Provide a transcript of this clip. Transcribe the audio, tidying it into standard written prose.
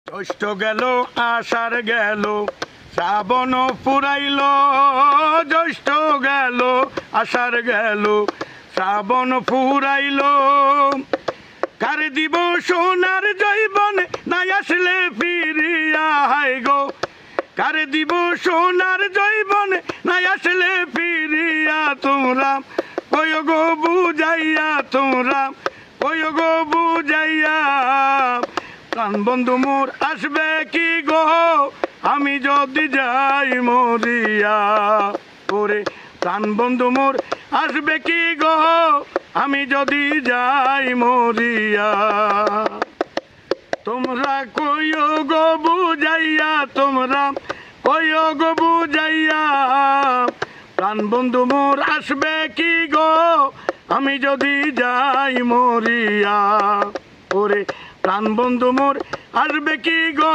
জ্যৈষ্ঠ গেল আষাঢ় গেল শ্রাবণ ফুরাইল, জ্যৈষ্ঠ গেল আষাঢ় গেল শ্রাবণ ফুরাইল। কার দিব সোনার জৈবন নাই আসলে ফিরিয়া, হাই গো কার দিব সোনার জৈবন নাই আসলে ফিরিয়া। তোমরা কই গো বুঝাইয়া, তোমরা কই গো বুঝাইয়া। প্রাণ বন্ধু মোর আসবে কি গো আমি যদি যাই মরিয়া, ওরে প্রাণ বন্ধু মোর আসবে কি গো আমি যদি যাই মরিয়া। তোমরা কইও গো বুঝাইয়া, তোমরা কইও গো বুঝাইয়া। প্রাণ বন্ধু মোর আসবে কি গো আমি যদি যাই মরিয়া, ওরে প্রাণ বন্ধু মোর আসবে কি গো